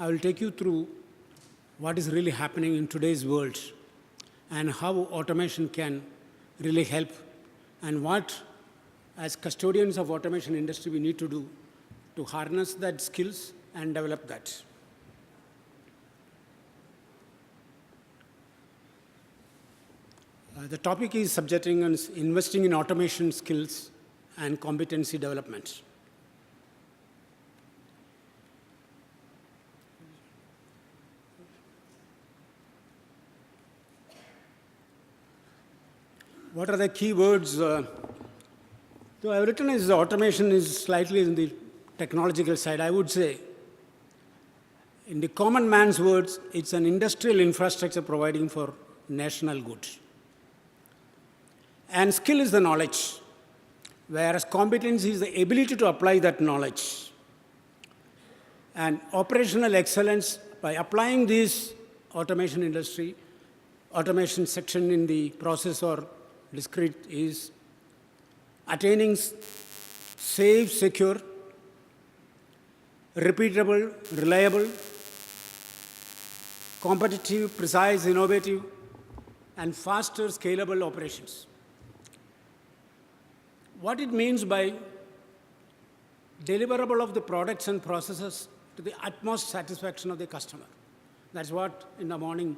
I will take you through what is really happening in today's world and how automation can really help and what, as custodians of automation industry, we need to do to harness that skills and develop that. The topic is subjecting and investing in automation skills and competency development. What are the key words? Though I've written as automation is slightly in the technological side, I would say, in the common man's words, it's an industrial infrastructure providing for national good. And skill is the knowledge, whereas competency is the ability to apply that knowledge. And operational excellence, by applying this automation industry, automation section in the process or discrete, is attaining safe, secure, repeatable, reliable, competitive, precise, innovative, and faster, scalable operations. What it means by deliverable of the products and processes to the utmost satisfaction of the customer. That's what in the morning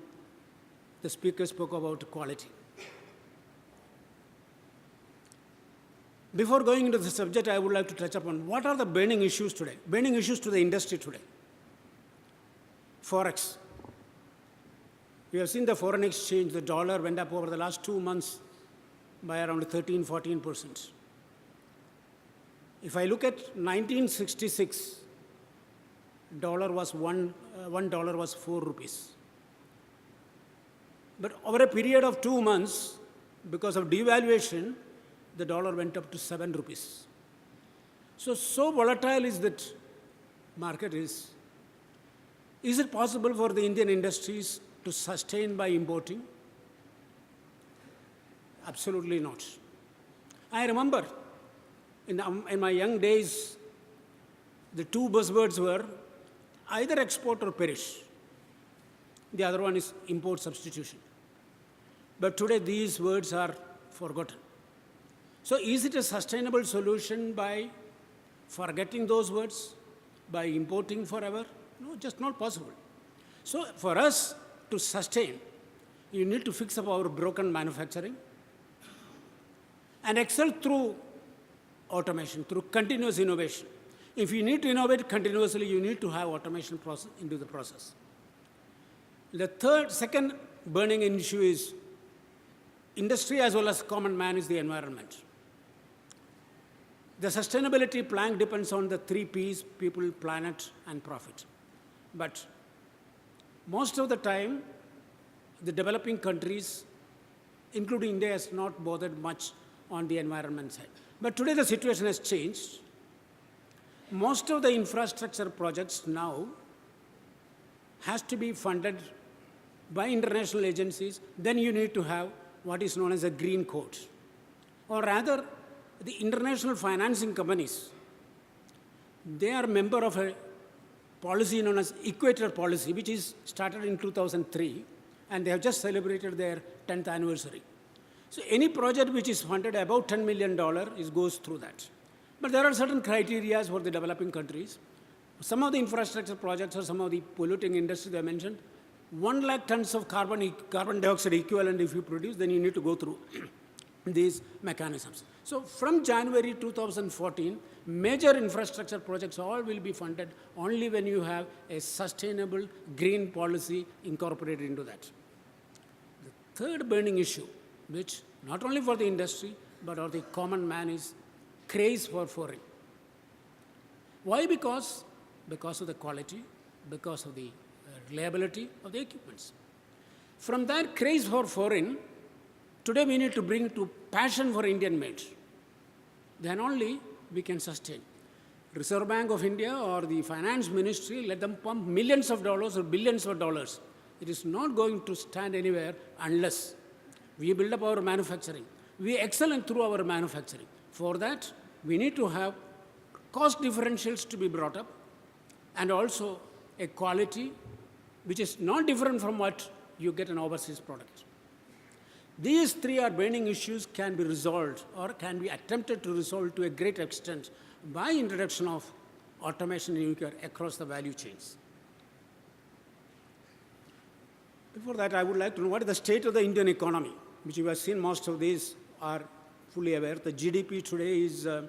the speaker spoke about quality. Before going into the subject, I would like to touch upon what are the burning issues today, burning issues to the industry today. Forex. We have seen the foreign exchange, the dollar went up over the last 2 months by around 13, 14%. If I look at 1966, $1 was 4 rupees. But over a period of 2 months, because of devaluation, the dollar went up to 7 rupees. So volatile is that market is. Is it possible for the Indian industries to sustain by importing? Absolutely not. I remember in my young days, the two buzzwords were either export or perish. The other one is import substitution. But today these words are forgotten. So is it a sustainable solution by forgetting those words, by importing forever? No, just not possible. So for us to sustain, you need to fix up our broken manufacturing and excel through automation, through continuous innovation. If you need to innovate continuously, you need to have automation process into the process. The second burning issue is industry as well as common man is the environment. The sustainability plank depends on the 3 Ps, people, planet, and profit. But most of the time, the developing countries, including India, has not bothered much on the environment side. But today the situation has changed. Most of the infrastructure projects now has to be funded by international agencies. Then you need to have what is known as a green code. Or rather, the international financing companies, they are member of a policy known as Equator policy, which is started in 2003, and they have just celebrated their 10th anniversary. So any project which is funded above $10 million goes through that. But there are certain criteria for the developing countries. Some of the infrastructure projects or some of the polluting industries they mentioned, 1 lakh tons of carbon dioxide equivalent if you produce, then you need to go through these mechanisms. So from January 2014, major infrastructure projects all will be funded only when you have a sustainable green policy incorporated into that. The third burning issue, which not only for the industry, but for the common man, is craze for foreign. Why? Because of the quality, because of the reliability of the equipments. From that craze for foreign, today we need to bring to passion for Indian made. Then only we can sustain. Reserve Bank of India or the Finance Ministry, let them pump millions of dollars or billions of dollars. It is not going to stand anywhere unless we build up our manufacturing. We excel through our manufacturing. For that, we need to have cost differentials to be brought up and also a quality which is not different from what you get in overseas product. These three are burning issues can be resolved or can be attempted to resolve to a great extent by introduction of automation in nuclear across the value chains. Before that, I would like to know what is the state of the Indian economy, which you have seen most of these are fully aware. The GDP today is $2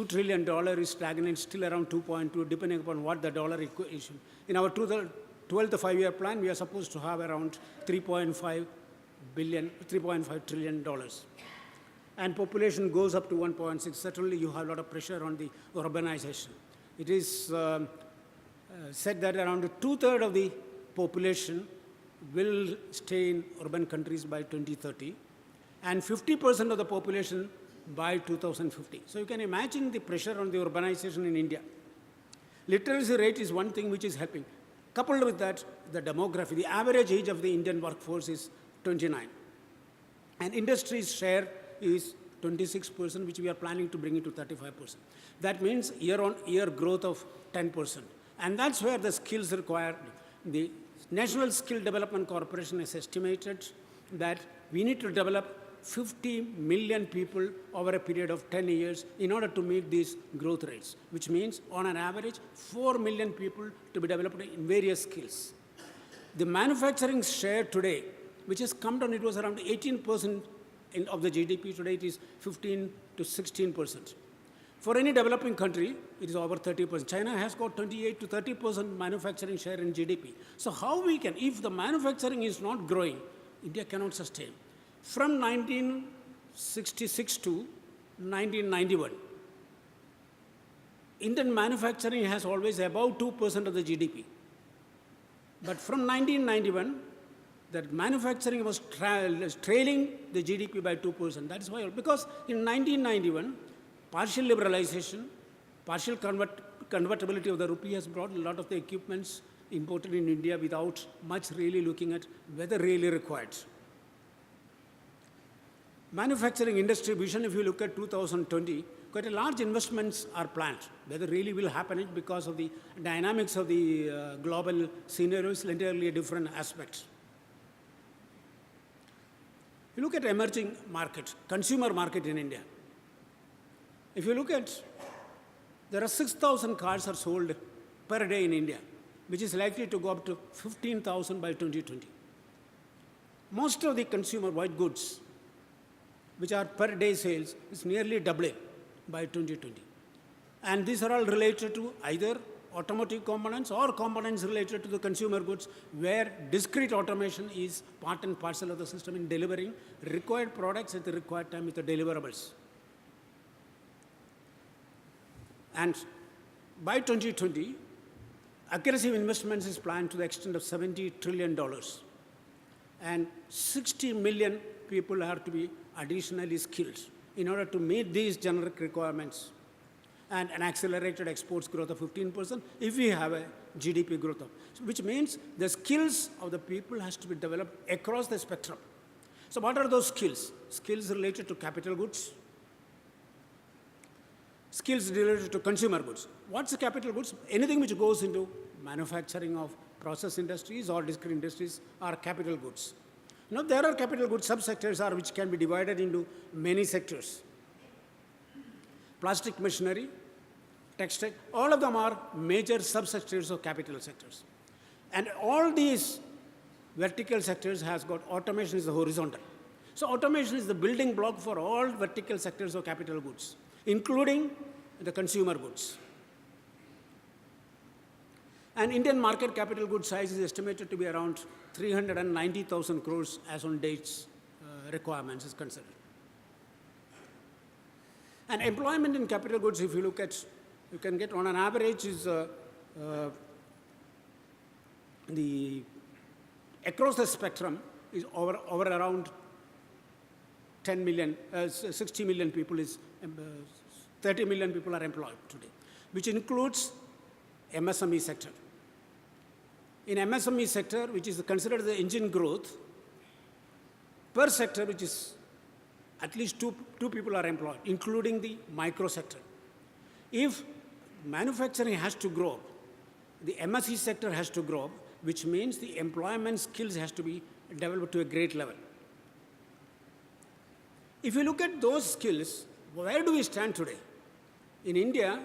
trillion, is stagnant, still around 2.2, depending upon what the dollar is. In our 12th five-year plan, we are supposed to have around $3.5 trillion. And population goes up to 1.6. Certainly, you have a lot of pressure on the urbanization. It is said that around 2/3 of the population will stay in urban countries by 2030, and 50% of the population by 2050. So you can imagine the pressure on the urbanization in India. Literacy rate is one thing which is helping. Coupled with that, the demography, the average age of the Indian workforce is 29. And industry's share is 26%, which we are planning to bring it to 35%. That means year-on-year growth of 10%. And that's where the skills required. The National Skill Development Corporation has estimated that we need to develop 50 million people over a period of 10 years in order to meet these growth rates, which means on an average 4 million people to be developed in various skills. The manufacturing share today, which has come down, it was around 18% of the GDP, today it is 15 to 16%. For any developing country, it is over 30%. China has got 28 to 30% manufacturing share in GDP. So how we can, if the manufacturing is not growing, India cannot sustain. From 1966 to 1991, Indian manufacturing has always above 2% of the GDP. But from 1991, that manufacturing was trailing the GDP by 2%. That is why, because in 1991, partial liberalization, partial convertibility of the rupee has brought a lot of the equipments imported in India without much really looking at whether really required. Manufacturing industry vision, if you look at 2020, quite a large investments are planned. Whether really will happen it because of the dynamics of the global scenarios, entirely a different aspect. You look at emerging market, consumer market in India. If you look at, there are 6,000 cars are sold per day in India, which is likely to go up to 15,000 by 2020. Most of the consumer white goods, which are per day sales, is nearly doubling by 2020. And these are all related to either automotive components or components related to the consumer goods, where discrete automation is part and parcel of the system in delivering required products at the required time with the deliverables. And by 2020, aggressive investments is planned to the extent of $70 trillion. And 60 million people have to be additionally skilled in order to meet these generic requirements, and an accelerated exports growth of 15% if we have a GDP growth of, which means the skills of the people has to be developed across the spectrum. So what are those skills? Skills related to capital goods, skills related to consumer goods. What's the capital goods? Anything which goes into manufacturing of process industries or discrete industries are capital goods. Now, there are capital goods subsectors which can be divided into many sectors. Plastic machinery, textile, all of them are major subsectors of capital sectors. And all these vertical sectors has got automation is the horizontal. So automation is the building block for all vertical sectors of capital goods, including the consumer goods. And Indian market capital goods size is estimated to be around 390,000 crores as on dates requirements is considered. And employment in capital goods, if you look at, you can get on an average is across the spectrum is over around 10 million, 60 million people is, 30 million people are employed today, which includes MSME sector. In MSME sector, which is considered the engine growth, per sector, which is at least two people are employed, including the micro sector. If manufacturing has to grow up, the MSc sector has to grow up, which means the employment skills has to be developed to a great level. If you look at those skills, where do we stand today? In India,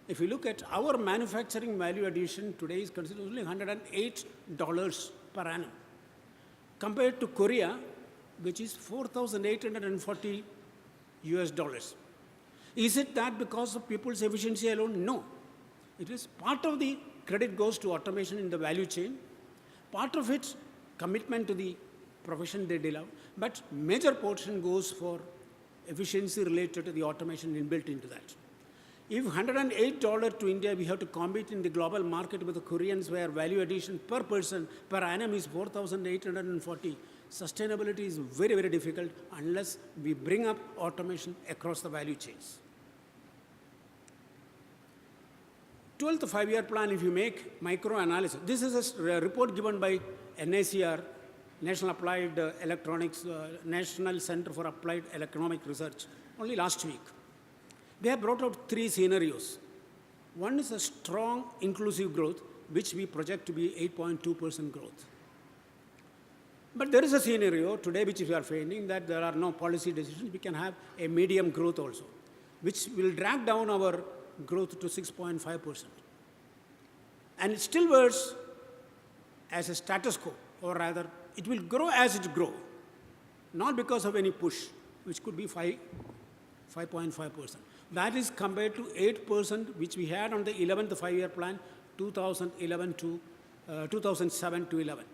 if you look at our manufacturing value addition today is considered only $108 per annum, compared to Korea, which is $4,840 US. Is it that because of people's efficiency alone? No. It is part of the credit goes to automation in the value chain, part of it commitment to the profession they develop, but major portion goes for efficiency related to the automation inbuilt into that. If $108 to India, we have to compete in the global market with the Koreans where value addition per person per annum is 4,840. Sustainability is very, very difficult unless we bring up automation across the value chains. 12th five-year plan, if you make microanalysis, this is a report given by NACR, National Applied Electronics, National Center for Applied Economic Research, only last week. They have brought out 3 scenarios. One is a strong inclusive growth, which we project to be 8.2% growth. But there is a scenario today which we are finding that there are no policy decisions. We can have a medium growth also, which will drag down our growth to 6.5%. And it still works as a status quo, or rather, it will grow as it grows, not because of any push, which could be 5.5%. That is compared to 8%, which we had on the 11th five-year plan, 2007 to 11.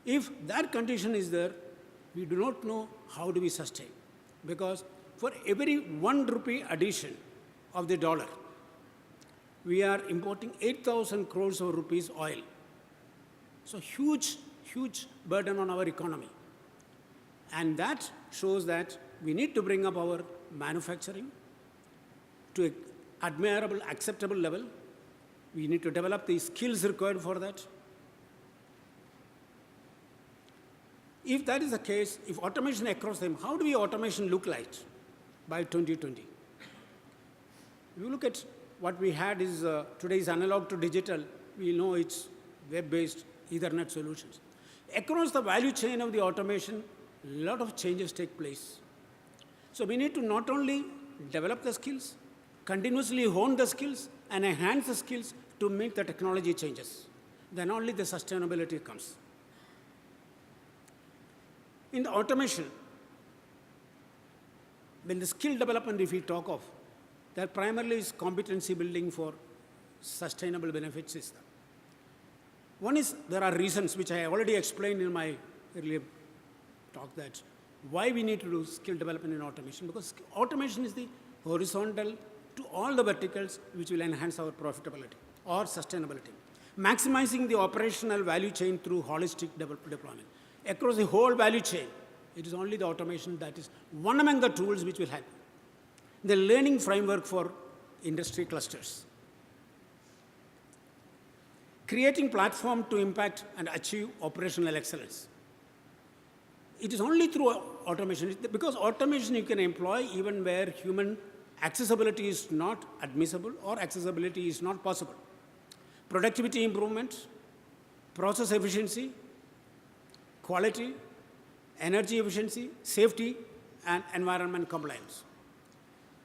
If that condition is there, we do not know how do we sustain. Because for every 1 rupee addition of the dollar, we are importing 8,000 crores of rupees oil. So huge, huge burden on our economy. And that shows that we need to bring up our manufacturing to an admirable, acceptable level. We need to develop the skills required for that. If that is the case, if automation across them, how do we automation look like by 2020? If you look at what we had is today's analog to digital, we know it's web-based Ethernet solutions. Across the value chain of the automation, a lot of changes take place. So we need to not only develop the skills, continuously hone the skills, and enhance the skills to meet the technology changes. Then only the sustainability comes. In the automation, when the skill development, if we talk of, that primarily is competency building for sustainable benefit system. One is there are reasons which I already explained in my earlier talk that why we need to do skill development in automation, because automation is the horizontal to all the verticals which will enhance our profitability or sustainability. Maximizing the operational value chain through holistic deployment. Across the whole value chain, it is only the automation that is one among the tools which will help. The learning framework for industry clusters. Creating platform to impact and achieve operational excellence. It is only through automation, because automation you can employ even where human accessibility is not admissible or accessibility is not possible. Productivity improvement, process efficiency, quality, energy efficiency, safety, and environment compliance.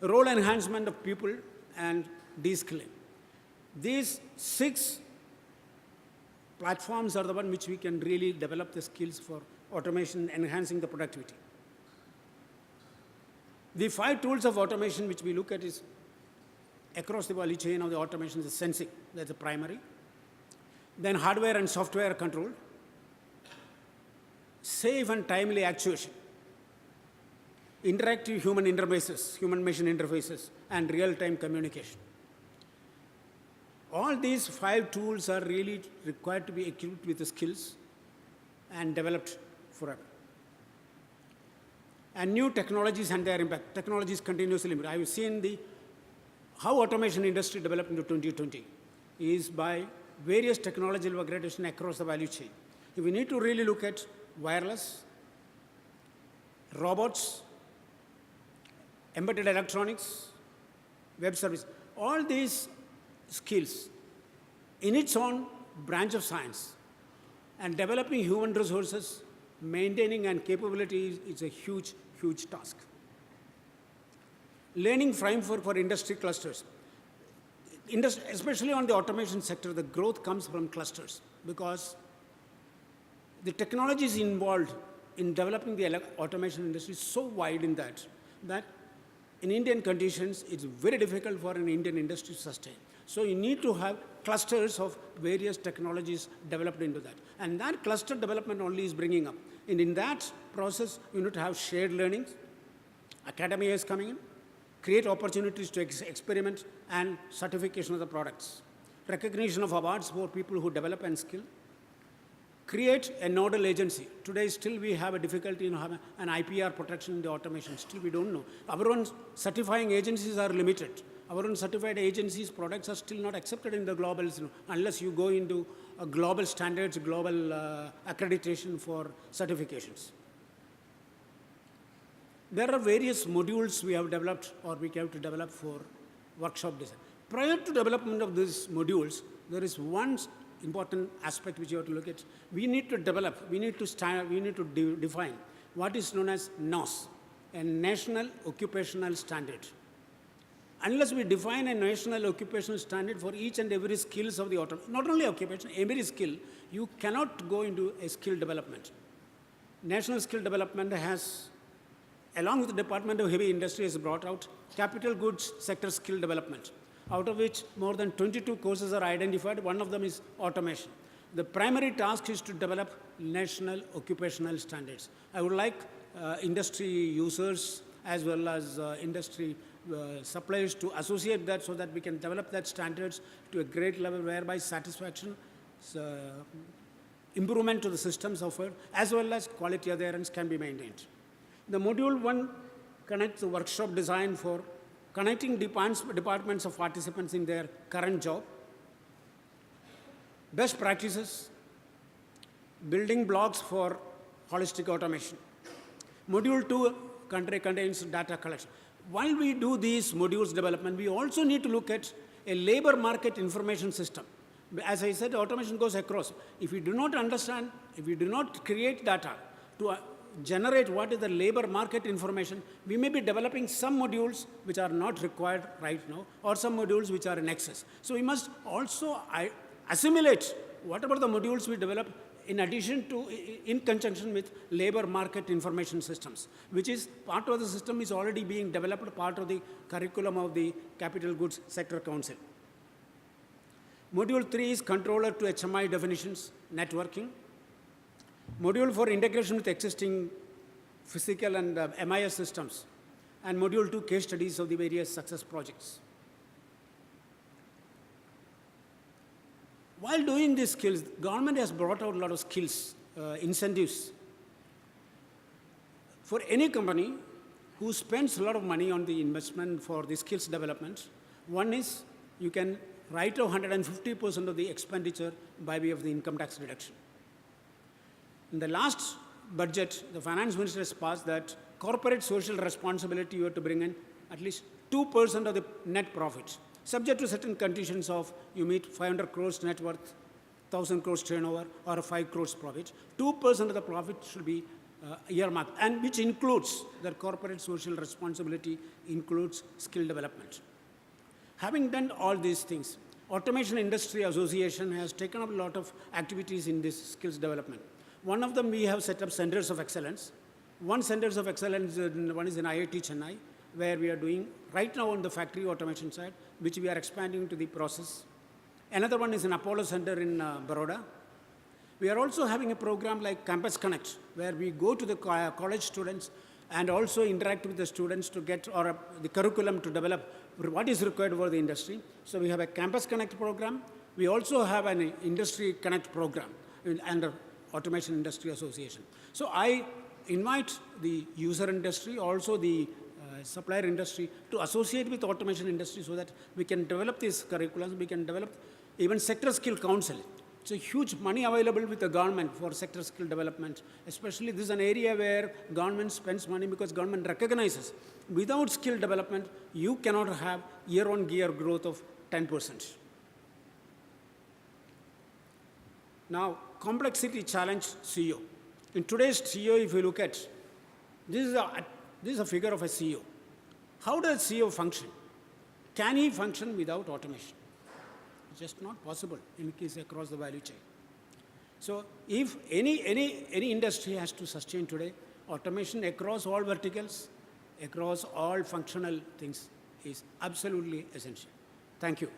Role enhancement of people and de-skilling. These 6 platforms are the one which we can really develop the skills for automation, enhancing the productivity. The 5 tools of automation which we look at is across the value chain of the automation is sensing, that's the primary. Then hardware and software control. Safe and timely actuation. Interactive human interfaces, human-machine interfaces, and real-time communication. All these 5 tools are really required to be equipped with the skills and developed forever. And new technologies and their impact. Technologies continuously improve. I have seen how automation industry developed into 2020 is by various technological upgradation across the value chain. If we need to really look at wireless, robots, embedded electronics, web service, all these skills in its own branch of science. And developing human resources, maintaining and capability is a huge, huge task. Learning framework for industry clusters. Especially on the automation sector, the growth comes from clusters because the technologies involved in developing the automation industry is so wide in that in Indian conditions, it's very difficult for an Indian industry to sustain. So you need to have clusters of various technologies developed into that. And that cluster development only is bringing up. And in that process, you need to have shared learnings. Academia is coming in. Create opportunities to experiment and certification of the products. Recognition of awards for people who develop and skill. Create a nodal agency. Today, still we have a difficulty in having an IPR protection in the automation. Still we don't know. Our own certifying agencies are limited. Our own certified agencies' products are still not accepted in the globals, unless you go into global standards, global accreditation for certifications. There are various modules we have developed or we have to develop for workshop design. Prior to development of these modules, there is one important aspect which you have to look at. We need to develop, we need to define what is known as NOS, a National Occupational Standard. Unless we define a national occupational standard for each and every skills of the automation, not only occupation, every skill, you cannot go into a skill development. National skill development has, along with the Department of Heavy Industry, has brought out capital goods sector skill development, out of which more than 22 courses are identified. One of them is automation. The primary task is to develop national occupational standards. I would like industry users as well as industry suppliers to associate that so that we can develop that standards to a great level whereby satisfaction, improvement to the systems offered, as well as quality adherence can be maintained. The module 1 connects the workshop design for connecting departments of participants in their current job, best practices, building blocks for holistic automation. Module 2 contains data collection. While we do these modules development, we also need to look at a labor market information system. As I said, automation goes across. If we do not understand, if we do not create data to generate what is the labor market information, we may be developing some modules which are not required right now, or some modules which are in excess. So we must also assimilate whatever the modules we develop in addition to, in conjunction with labor market information systems, which is part of the system is already being developed, part of the curriculum of the Capital Goods Sector Council. Module 3 is controller to HMI definitions, networking. Module 4, integration with existing physical and MIS systems. And module 2, case studies of the various success projects. While doing these skills, government has brought out a lot of skills, incentives. For any company who spends a lot of money on the investment for the skills development, one is you can write off 150% of the expenditure by way of the income tax reduction. In the last budget, the finance minister has passed that corporate social responsibility you have to bring in at least 2% of the net profits, subject to certain conditions of you meet 500 crores net worth, 1,000 crores turnover, or 5 crores profit. 2% of the profit should be earmarked, and which includes the corporate social responsibility, includes skill development. Having done all these things, Automation Industry Association has taken up a lot of activities in this skills development. One of them, we have set up centers of excellence. One centers of excellence, one is in IIT Chennai, where we are doing right now on the factory automation side, which we are expanding to the process. Another one is in Apollo Center in Baroda. We are also having a program like Campus Connect, where we go to the college students and also interact with the students to get, or the curriculum to develop what is required for the industry. So we have a Campus Connect program. We also have an Industry Connect program under Automation Industry Association. So I invite the user industry, also the supplier industry, to associate with automation industry so that we can develop these curriculums, we can develop even sector skill council. It's a huge money available with the government for sector skill development. Especially this is an area where government spends money because government recognizes without skill development, you cannot have year-on-year growth of 10%. Now, complexity challenge CEO. In today's CEO, if you look at, this is a figure of a CEO. How does CEO function? Can he function without automation? It's just not possible in case across the value chain. So if any industry has to sustain today, automation across all verticals, across all functional things is absolutely essential. Thank you.